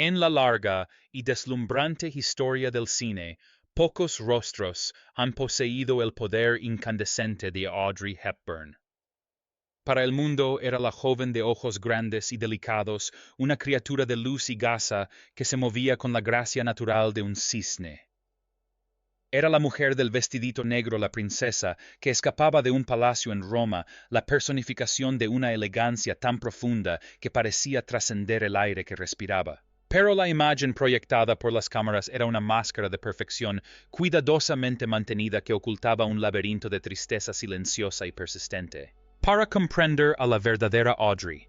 En la larga y deslumbrante historia del cine, pocos rostros han poseído el poder incandescente de Audrey Hepburn. Para el mundo era la joven de ojos grandes y delicados, una criatura de luz y gasa que se movía con la gracia natural de un cisne. Era la mujer del vestidito negro, la princesa, que escapaba de un palacio en Roma, la personificación de una elegancia tan profunda que parecía trascender el aire que respiraba. Pero la imagen proyectada por las cámaras era una máscara de perfección cuidadosamente mantenida que ocultaba un laberinto de tristeza silenciosa y persistente. Para comprender a la verdadera Audrey,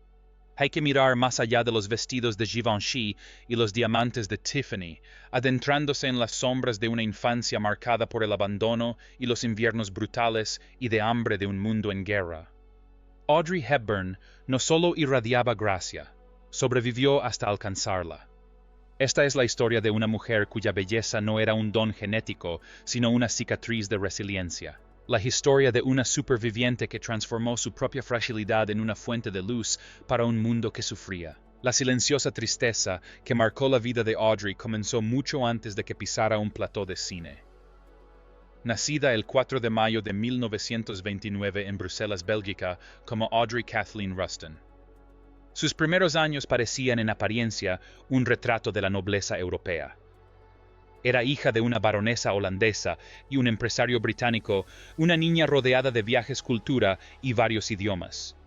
hay que mirar más allá de los vestidos de Givenchy y los diamantes de Tiffany, adentrándose en las sombras de una infancia marcada por el abandono y los inviernos brutales y de hambre de un mundo en guerra. Audrey Hepburn no solo irradiaba gracia, sobrevivió hasta alcanzarla. Esta es la historia de una mujer cuya belleza no era un don genético, sino una cicatriz de resiliencia. La historia de una superviviente que transformó su propia fragilidad en una fuente de luz para un mundo que sufría. La silenciosa tristeza que marcó la vida de Audrey comenzó mucho antes de que pisara un plató de cine. Nacida el 4 de mayo de 1929 en Bruselas, Bélgica, como Audrey Kathleen Rustin. Sus primeros años parecían en apariencia un retrato de la nobleza europea. Era hija de una baronesa holandesa y un empresario británico, una niña rodeada de viajes, cultura y varios idiomas.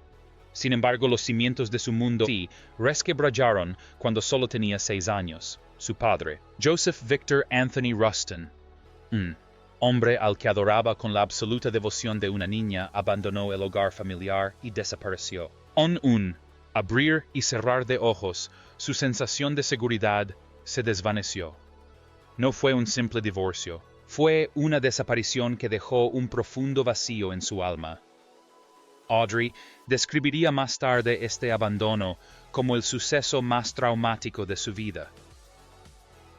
Sin embargo, los cimientos de su mundo sí resquebrajaron cuando solo tenía 6 años. Su padre, Joseph Victor Anthony Rustin, un hombre al que adoraba con la absoluta devoción de una niña, abandonó el hogar familiar y desapareció. En un abrir y cerrar de ojos, su sensación de seguridad se desvaneció. No fue un simple divorcio, fue una desaparición que dejó un profundo vacío en su alma. Audrey describiría más tarde este abandono como el suceso más traumático de su vida.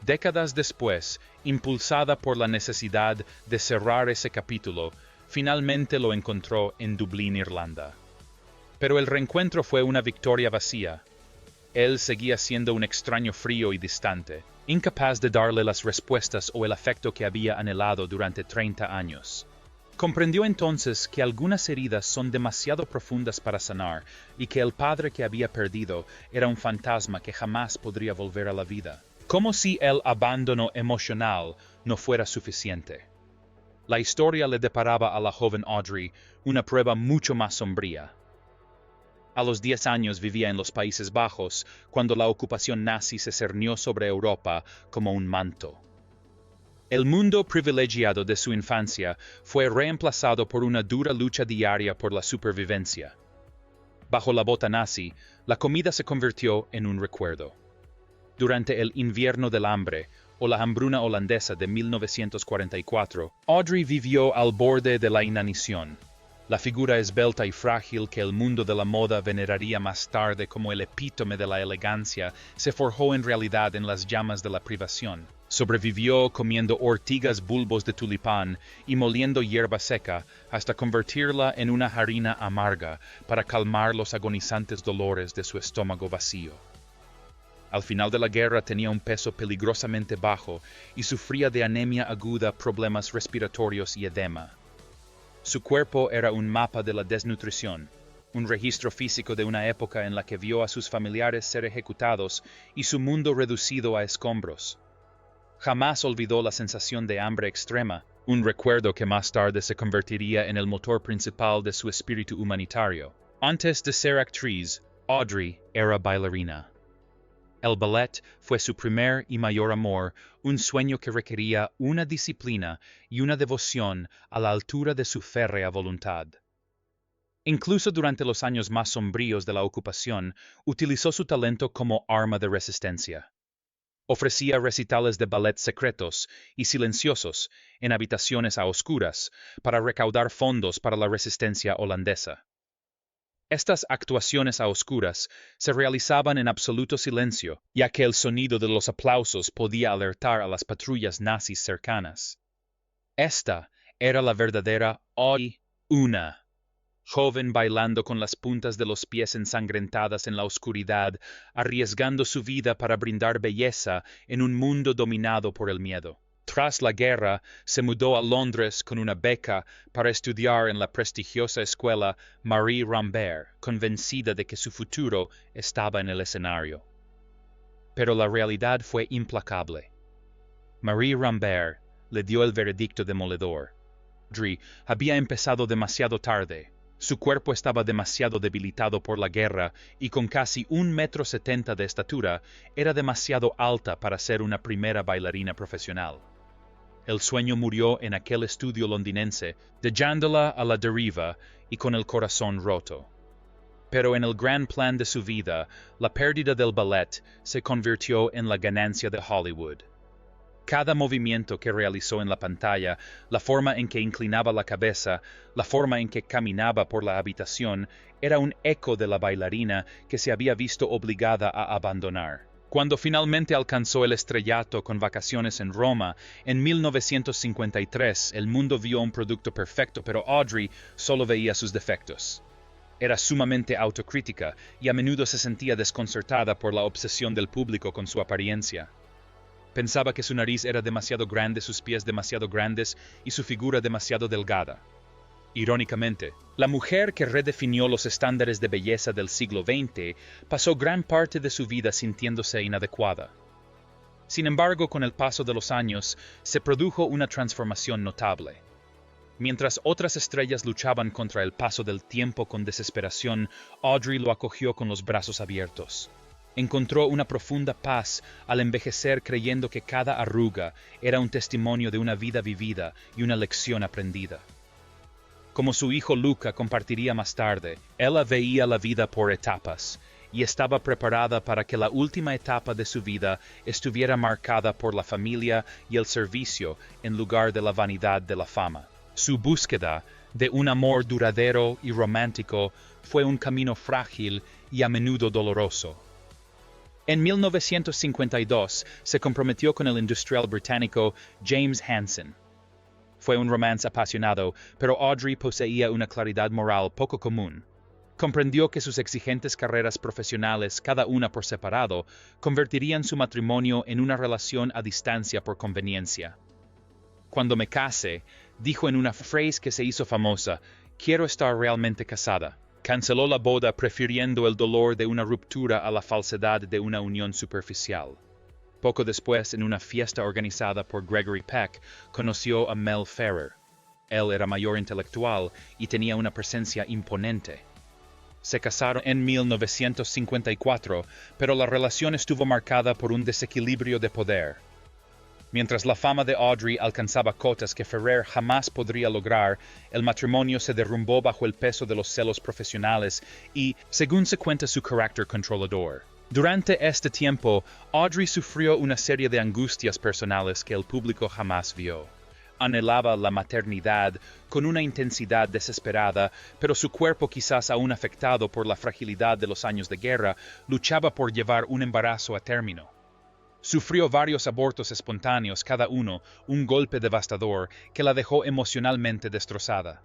Décadas después, impulsada por la necesidad de cerrar ese capítulo, finalmente lo encontró en Dublín, Irlanda. Pero el reencuentro fue una victoria vacía. Él seguía siendo un extraño frío y distante, incapaz de darle las respuestas o el afecto que había anhelado durante 30 años. Comprendió entonces que algunas heridas son demasiado profundas para sanar y que el padre que había perdido era un fantasma que jamás podría volver a la vida. Como si el abandono emocional no fuera suficiente. La historia le deparaba a la joven Audrey una prueba mucho más sombría. A los 10 años vivía en los Países Bajos, cuando la ocupación nazi se cernió sobre Europa como un manto. El mundo privilegiado de su infancia fue reemplazado por una dura lucha diaria por la supervivencia. Bajo la bota nazi, la comida se convirtió en un recuerdo. Durante el invierno del hambre, o la hambruna holandesa de 1944, Audrey vivió al borde de la inanición. La figura esbelta y frágil que el mundo de la moda veneraría más tarde como el epítome de la elegancia se forjó en realidad en las llamas de la privación. Sobrevivió comiendo ortigas, bulbos de tulipán y moliendo hierba seca hasta convertirla en una harina amarga para calmar los agonizantes dolores de su estómago vacío. Al final de la guerra tenía un peso peligrosamente bajo y sufría de anemia aguda, problemas respiratorios y edema. Su cuerpo era un mapa de la desnutrición, un registro físico de una época en la que vio a sus familiares ser ejecutados y su mundo reducido a escombros. Jamás olvidó la sensación de hambre extrema, un recuerdo que más tarde se convertiría en el motor principal de su espíritu humanitario. Antes de ser actriz, Audrey era bailarina. El ballet fue su primer y mayor amor, un sueño que requería una disciplina y una devoción a la altura de su férrea voluntad. Incluso durante los años más sombríos de la ocupación, utilizó su talento como arma de resistencia. Ofrecía recitales de ballet secretos y silenciosos en habitaciones a oscuras para recaudar fondos para la resistencia holandesa. Estas actuaciones a oscuras se realizaban en absoluto silencio, ya que el sonido de los aplausos podía alertar a las patrullas nazis cercanas. Esta era la verdadera Audrey, una joven bailando con las puntas de los pies ensangrentadas en la oscuridad, arriesgando su vida para brindar belleza en un mundo dominado por el miedo. Tras la guerra, se mudó a Londres con una beca para estudiar en la prestigiosa escuela Marie Rambert, convencida de que su futuro estaba en el escenario. Pero la realidad fue implacable. Marie Rambert le dio el veredicto demoledor. Audrey había empezado demasiado tarde. Su cuerpo estaba demasiado debilitado por la guerra y con casi 1,70 m de estatura, era demasiado alta para ser una primera bailarina profesional. El sueño murió en aquel estudio londinense, dejándola a la deriva y con el corazón roto. Pero en el gran plan de su vida, la pérdida del ballet se convirtió en la ganancia de Hollywood. Cada movimiento que realizó en la pantalla, la forma en que inclinaba la cabeza, la forma en que caminaba por la habitación, era un eco de la bailarina que se había visto obligada a abandonar. Cuando finalmente alcanzó el estrellato con Vacaciones en Roma, en 1953, el mundo vio un producto perfecto, pero Audrey solo veía sus defectos. Era sumamente autocrítica y a menudo se sentía desconcertada por la obsesión del público con su apariencia. Pensaba que su nariz era demasiado grande, sus pies demasiado grandes y su figura demasiado delgada. Irónicamente, la mujer que redefinió los estándares de belleza del siglo XX pasó gran parte de su vida sintiéndose inadecuada. Sin embargo, con el paso de los años, se produjo una transformación notable. Mientras otras estrellas luchaban contra el paso del tiempo con desesperación, Audrey lo acogió con los brazos abiertos. Encontró una profunda paz al envejecer creyendo que cada arruga era un testimonio de una vida vivida y una lección aprendida. Como su hijo Luca compartiría más tarde, ella veía la vida por etapas y estaba preparada para que la última etapa de su vida estuviera marcada por la familia y el servicio en lugar de la vanidad de la fama. Su búsqueda de un amor duradero y romántico fue un camino frágil y a menudo doloroso. En 1952 se comprometió con el industrial británico James Hansen. Fue un romance apasionado, pero Audrey poseía una claridad moral poco común. Comprendió que sus exigentes carreras profesionales, cada una por separado, convertirían su matrimonio en una relación a distancia por conveniencia. Cuando me case, dijo en una frase que se hizo famosa, quiero estar realmente casada. Canceló la boda prefiriendo el dolor de una ruptura a la falsedad de una unión superficial. Poco después, en una fiesta organizada por Gregory Peck, conoció a Mel Ferrer. Él era mayor intelectual y tenía una presencia imponente. Se casaron en 1954, pero la relación estuvo marcada por un desequilibrio de poder. Mientras la fama de Audrey alcanzaba cotas que Ferrer jamás podría lograr, el matrimonio se derrumbó bajo el peso de los celos profesionales y, según se cuenta, su carácter controlador. Durante este tiempo, Audrey sufrió una serie de angustias personales que el público jamás vio. Anhelaba la maternidad con una intensidad desesperada, pero su cuerpo, quizás aún afectado por la fragilidad de los años de guerra, luchaba por llevar un embarazo a término. Sufrió varios abortos espontáneos, cada uno un golpe devastador que la dejó emocionalmente destrozada.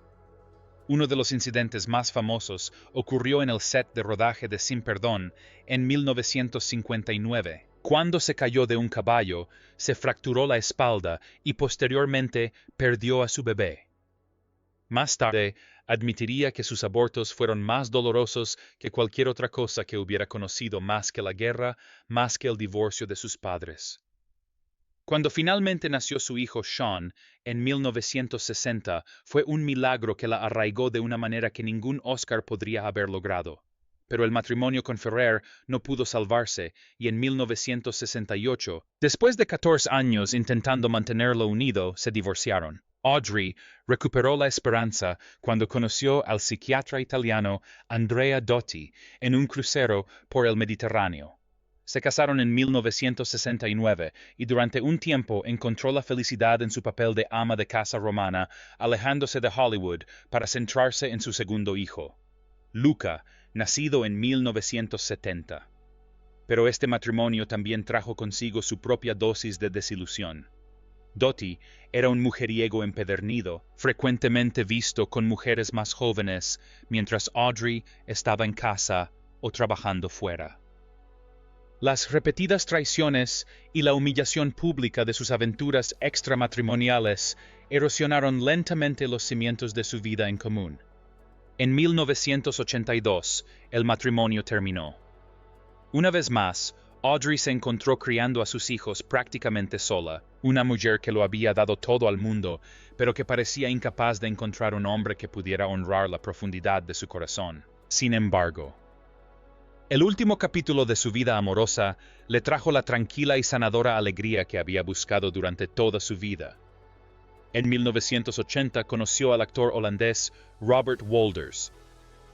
Uno de los incidentes más famosos ocurrió en el set de rodaje de Sin Perdón en 1959. Cuando se cayó de un caballo, se fracturó la espalda y posteriormente perdió a su bebé. Más tarde, admitiría que sus abortos fueron más dolorosos que cualquier otra cosa que hubiera conocido, más que la guerra, más que el divorcio de sus padres. Cuando finalmente nació su hijo Sean, en 1960, fue un milagro que la arraigó de una manera que ningún Oscar podría haber logrado. Pero el matrimonio con Ferrer no pudo salvarse, y en 1968, después de 14 años intentando mantenerlo unido, se divorciaron. Audrey recuperó la esperanza cuando conoció al psiquiatra italiano Andrea Dotti en un crucero por el Mediterráneo. Se casaron en 1969 y durante un tiempo encontró la felicidad en su papel de ama de casa romana, alejándose de Hollywood para centrarse en su segundo hijo, Luca, nacido en 1970. Pero este matrimonio también trajo consigo su propia dosis de desilusión. Dottie era un mujeriego empedernido, frecuentemente visto con mujeres más jóvenes, mientras Audrey estaba en casa o trabajando fuera. Las repetidas traiciones y la humillación pública de sus aventuras extramatrimoniales erosionaron lentamente los cimientos de su vida en común. En 1982, el matrimonio terminó. Una vez más, Audrey se encontró criando a sus hijos prácticamente sola, una mujer que lo había dado todo al mundo, pero que parecía incapaz de encontrar un hombre que pudiera honrar la profundidad de su corazón. Sin embargo, el último capítulo de su vida amorosa le trajo la tranquila y sanadora alegría que había buscado durante toda su vida. En 1980 conoció al actor holandés Robert Wolders.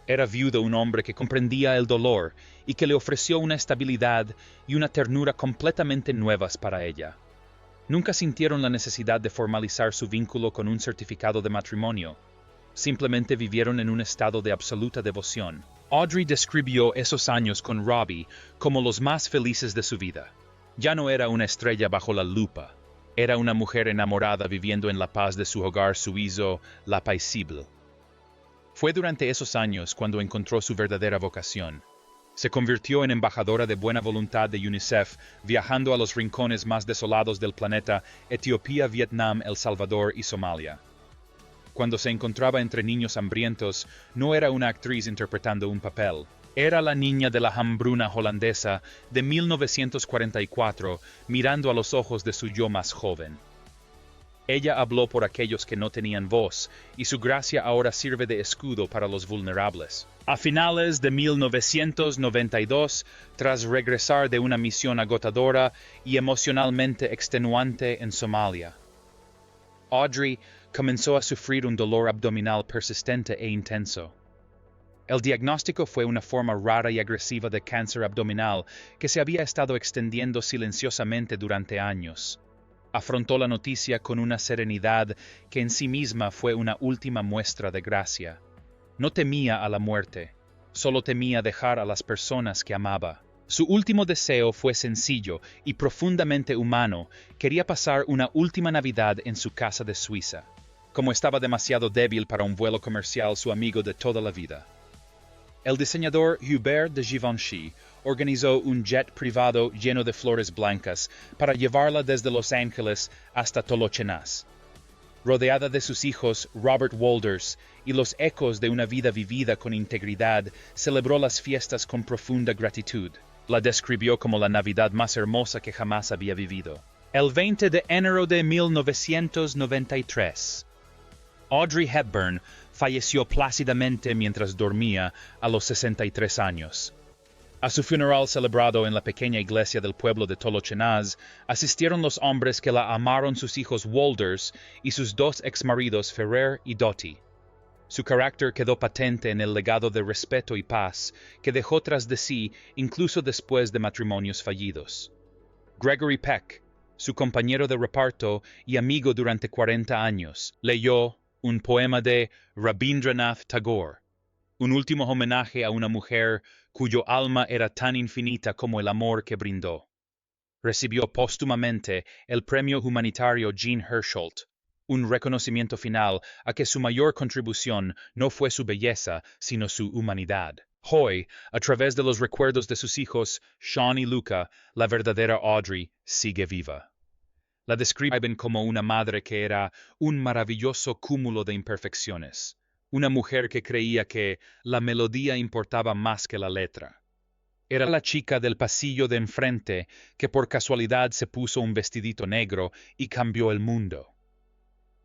Era viudo un hombre que comprendía el dolor y que le ofreció una estabilidad y una ternura completamente nuevas para ella. Nunca sintieron la necesidad de formalizar su vínculo con un certificado de matrimonio. Simplemente vivieron en un estado de absoluta devoción. Audrey describió esos años con Robbie como los más felices de su vida. Ya no era una estrella bajo la lupa. Era una mujer enamorada viviendo en la paz de su hogar suizo, La Paisible. Fue durante esos años cuando encontró su verdadera vocación. Se convirtió en embajadora de buena voluntad de UNICEF, viajando a los rincones más desolados del planeta, Etiopía, Vietnam, El Salvador y Somalia. Cuando se encontraba entre niños hambrientos, no era una actriz interpretando un papel. Era la niña de la hambruna holandesa de 1944, mirando a los ojos de su yo más joven. Ella habló por aquellos que no tenían voz, y su gracia ahora sirve de escudo para los vulnerables. A finales de 1992, tras regresar de una misión agotadora y emocionalmente extenuante en Somalia, Audrey comenzó a sufrir un dolor abdominal persistente e intenso. El diagnóstico fue una forma rara y agresiva de cáncer abdominal que se había estado extendiendo silenciosamente durante años. Afrontó la noticia con una serenidad que en sí misma fue una última muestra de gracia. No temía a la muerte, solo temía dejar a las personas que amaba. Su último deseo fue sencillo y profundamente humano. Quería pasar una última Navidad en su casa de Suiza. Como estaba demasiado débil para un vuelo comercial, su amigo de toda la vida, el diseñador Hubert de Givenchy, organizó un jet privado lleno de flores blancas para llevarla desde Los Ángeles hasta Tolochenaz. Rodeada de sus hijos, Robert Wolders, y los ecos de una vida vivida con integridad, celebró las fiestas con profunda gratitud. La describió como la Navidad más hermosa que jamás había vivido. El 20 de enero de 1993, Audrey Hepburn falleció plácidamente mientras dormía a los 63 años. A su funeral celebrado en la pequeña iglesia del pueblo de Tolochenaz, asistieron los hombres que la amaron, sus hijos Wolders y sus dos exmaridos Ferrer y Dottie. Su carácter quedó patente en el legado de respeto y paz que dejó tras de sí incluso después de matrimonios fallidos. Gregory Peck, su compañero de reparto y amigo durante 40 años, leyó un poema de Rabindranath Tagore, un último homenaje a una mujer cuyo alma era tan infinita como el amor que brindó. Recibió póstumamente el premio humanitario Jean Hersholt, un reconocimiento final a que su mayor contribución no fue su belleza, sino su humanidad. Hoy, a través de los recuerdos de sus hijos, Sean y Luca, la verdadera Audrey sigue viva. La describen como una madre que era un maravilloso cúmulo de imperfecciones, una mujer que creía que la melodía importaba más que la letra. Era la chica del pasillo de enfrente que por casualidad se puso un vestidito negro y cambió el mundo.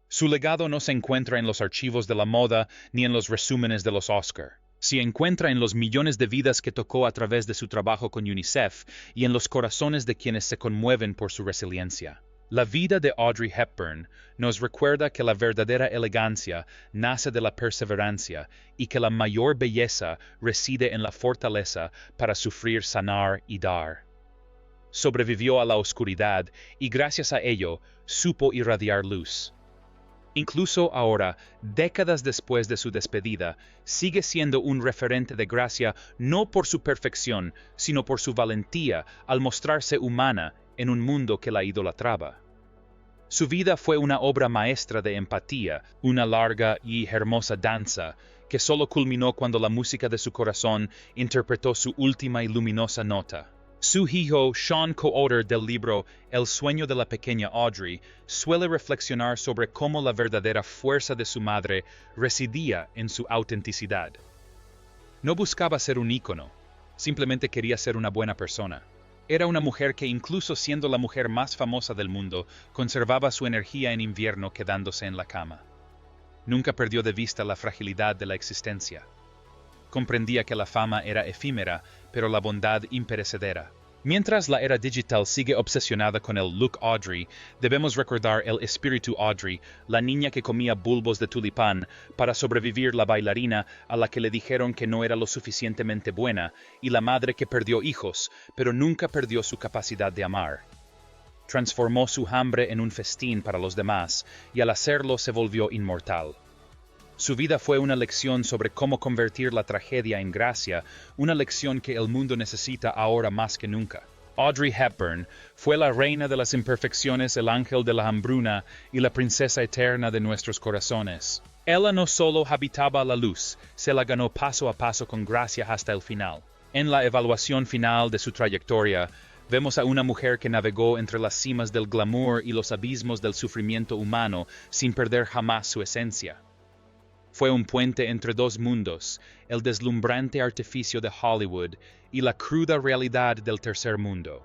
Su legado no se encuentra en los archivos de la moda ni en los resúmenes de los Oscar. Se encuentra en los millones de vidas que tocó a través de su trabajo con UNICEF y en los corazones de quienes se conmueven por su resiliencia. La vida de Audrey Hepburn nos recuerda que la verdadera elegancia nace de la perseverancia y que la mayor belleza reside en la fortaleza para sufrir, sanar y dar. Sobrevivió a la oscuridad y gracias a ello supo irradiar luz. Incluso ahora, décadas después de su despedida, sigue siendo un referente de gracia no por su perfección, sino por su valentía al mostrarse humana en un mundo que la idolatraba. Su vida fue una obra maestra de empatía, una larga y hermosa danza, que solo culminó cuando la música de su corazón interpretó su última y luminosa nota. Su hijo, Sean, co-autor del libro El sueño de la pequeña Audrey, suele reflexionar sobre cómo la verdadera fuerza de su madre residía en su autenticidad. No buscaba ser un ícono, simplemente quería ser una buena persona. Era una mujer que, incluso siendo la mujer más famosa del mundo, conservaba su energía en invierno quedándose en la cama. Nunca perdió de vista la fragilidad de la existencia. Comprendía que la fama era efímera, pero la bondad imperecedera. Mientras la era digital sigue obsesionada con el look Audrey, debemos recordar el espíritu Audrey, la niña que comía bulbos de tulipán para sobrevivir, la bailarina a la que le dijeron que no era lo suficientemente buena, y la madre que perdió hijos, pero nunca perdió su capacidad de amar. Transformó su hambre en un festín para los demás, y al hacerlo se volvió inmortal. Su vida fue una lección sobre cómo convertir la tragedia en gracia, una lección que el mundo necesita ahora más que nunca. Audrey Hepburn fue la reina de las imperfecciones, el ángel de la hambruna y la princesa eterna de nuestros corazones. Ella no solo habitaba la luz, se la ganó paso a paso con gracia hasta el final. En la evaluación final de su trayectoria, vemos a una mujer que navegó entre las cimas del glamour y los abismos del sufrimiento humano sin perder jamás su esencia. Fue un puente entre dos mundos, el deslumbrante artificio de Hollywood y la cruda realidad del tercer mundo.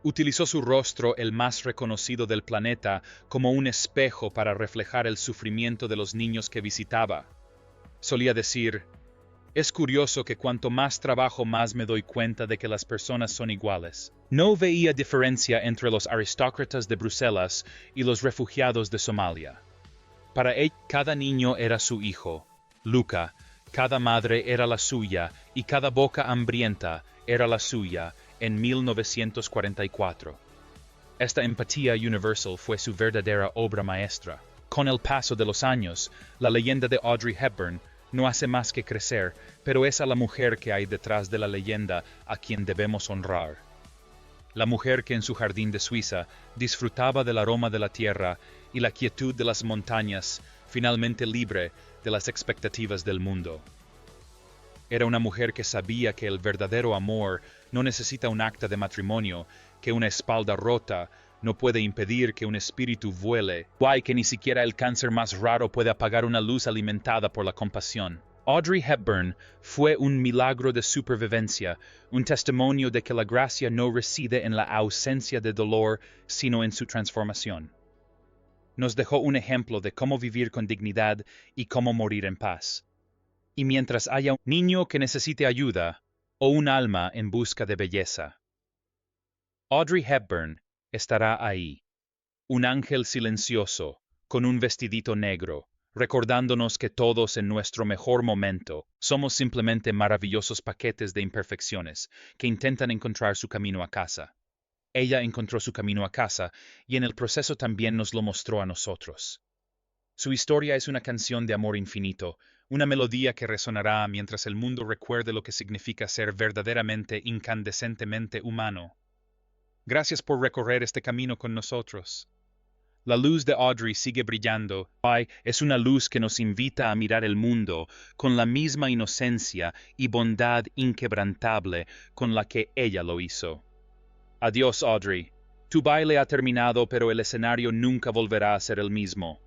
Utilizó su rostro, el más reconocido del planeta, como un espejo para reflejar el sufrimiento de los niños que visitaba. Solía decir: "Es curioso que cuanto más trabajo, más me doy cuenta de que las personas son iguales". No veía diferencia entre los aristócratas de Bruselas y los refugiados de Somalia. Para ella, cada niño era su hijo, Luca, cada madre era la suya y cada boca hambrienta era la suya en 1944. Esta empatía universal fue su verdadera obra maestra. Con el paso de los años, la leyenda de Audrey Hepburn no hace más que crecer, pero es a la mujer que hay detrás de la leyenda a quien debemos honrar. La mujer que en su jardín de Suiza disfrutaba del aroma de la tierra y la quietud de las montañas, finalmente libre de las expectativas del mundo. Era una mujer que sabía que el verdadero amor no necesita un acta de matrimonio, que una espalda rota no puede impedir que un espíritu vuele, o que ni siquiera el cáncer más raro puede apagar una luz alimentada por la compasión. Audrey Hepburn fue un milagro de supervivencia, un testimonio de que la gracia no reside en la ausencia de dolor, sino en su transformación. Nos dejó un ejemplo de cómo vivir con dignidad y cómo morir en paz. Y mientras haya un niño que necesite ayuda, o un alma en busca de belleza, Audrey Hepburn estará ahí, un ángel silencioso, con un vestidito negro, recordándonos que todos en nuestro mejor momento somos simplemente maravillosos paquetes de imperfecciones que intentan encontrar su camino a casa. Ella encontró su camino a casa y en el proceso también nos lo mostró a nosotros. Su historia es una canción de amor infinito, una melodía que resonará mientras el mundo recuerde lo que significa ser verdaderamente, incandescentemente humano. Gracias por recorrer este camino con nosotros. La luz de Audrey sigue brillando. Es una luz que nos invita a mirar el mundo con la misma inocencia y bondad inquebrantable con la que ella lo hizo. Adiós, Audrey. Tu baile ha terminado, pero el escenario nunca volverá a ser el mismo.